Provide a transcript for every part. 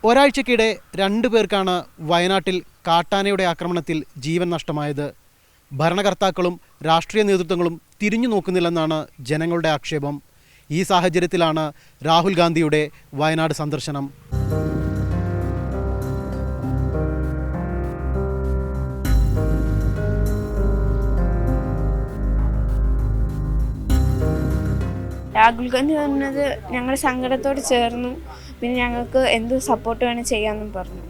ഒരാഴ്ചക്കിടെ 2 പേർക്കാണ് വയനാട്ടിൽ കാട്ടാനയുടെ ആക്രമണത്തിൽ ജീവൻ നഷ്ടമായത്. ഭരണകർത്താക്കളും രാഷ്ട്രീയ നേതൃത്വങ്ങളും തിരിഞ്ഞു നോക്കുന്നില്ലെന്നാണ് ജനങ്ങളുടെ ആക്ഷേപം. ഈ സാഹചര്യത്തിലാണ് രാഹുൽ ഗാന്ധിയുടെ വയനാട് സന്ദർശനം. രാഹുൽ ഗാന്ധി പറഞ്ഞത് ഞങ്ങളുടെ സങ്കടത്തോട് ചേർന്നു, പിന്നെ ഞങ്ങൾക്ക് എന്ത് സപ്പോർട്ട് വേണം ചെയ്യാമെന്നും പറഞ്ഞു.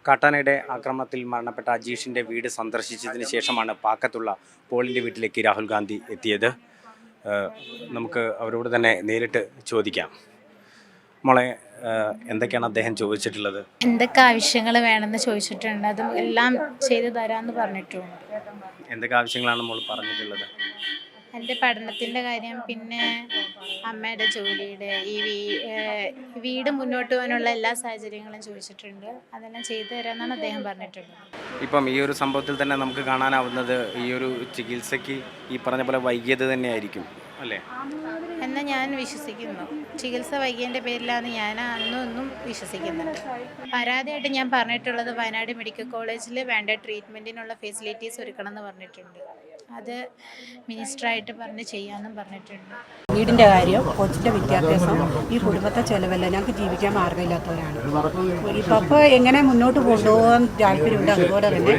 കാട്ടാനയുടെ ആക്രമണത്തിൽ മരണപ്പെട്ട അജീഷിൻ്റെ വീട് സന്ദർശിച്ചതിന് ശേഷമാണ് പാക്കത്തുള്ള പോളിൻ്റെ വീട്ടിലേക്ക് രാഹുൽ ഗാന്ധി എത്തിയത്. നമുക്ക് അവരോട് തന്നെ നേരിട്ട് ചോദിക്കാം. മോളെ, എന്തൊക്കെയാണ് അദ്ദേഹം ചോദിച്ചിട്ടുള്ളത്? എന്തൊക്കെ ആവശ്യങ്ങൾ വേണമെന്ന് ചോദിച്ചിട്ടുണ്ട്, അതും എല്ലാം ചെയ്തു തരാമെന്ന് പറഞ്ഞിട്ടുണ്ട്. എന്തൊക്കെ ആവശ്യങ്ങളാണ് മോൾ പറഞ്ഞിട്ടുള്ളത്? എൻ്റെ പഠനത്തിൻ്റെ കാര്യം, പിന്നെ അമ്മയുടെ ജോലിയുടെ, ഈ വീട് മുന്നോട്ട് പോകാനുള്ള എല്ലാ സാഹചര്യങ്ങളും ചോദിച്ചിട്ടുണ്ട്. അതെല്ലാം ചെയ്തു തരാമെന്നാണ് അദ്ദേഹം പറഞ്ഞിട്ടുള്ളത്. ഇപ്പം ഈ ഒരു സംഭവത്തിൽ തന്നെ നമുക്ക് കാണാനാവുന്നത് ഈ ഒരു ചികിത്സയ്ക്ക് ഈ പറഞ്ഞ പോലെ വൈകിയത് തന്നെയായിരിക്കും അല്ലേ എന്നാൽ ഞാൻ വിശ്വസിക്കുന്നു. ചികിത്സ വൈകിയതിൻ്റെ പേരിലാണ് ഞാൻ അന്നും വിശ്വസിക്കുന്നുണ്ട്. പരാതിയായിട്ട് ഞാൻ പറഞ്ഞിട്ടുള്ളത് വയനാട് മെഡിക്കൽ കോളേജിൽ വേണ്ട ട്രീറ്റ്മെൻറ്റിനുള്ള ഫെസിലിറ്റീസ് ഒരുക്കണം എന്ന് പറഞ്ഞിട്ടുണ്ട്. അത് മിനിസ്റ്ററായിട്ട് പറഞ്ഞ് ചെയ്യാമെന്നും പറഞ്ഞിട്ടുണ്ട്. വീടിൻ്റെ കാര്യം, കൊച്ചിൻ്റെ വിദ്യാഭ്യാസം, ഈ കുടുംബത്തെ ചിലവല്ല, ഞങ്ങൾക്ക് ജീവിക്കാൻ മാർഗ്ഗമില്ലാത്തവരാണ്. ഇപ്പോൾ എങ്ങനെ മുന്നോട്ട് കൊണ്ടുപോകാൻ താല്പര്യമുണ്ട്, അതുപോലെ തന്നെ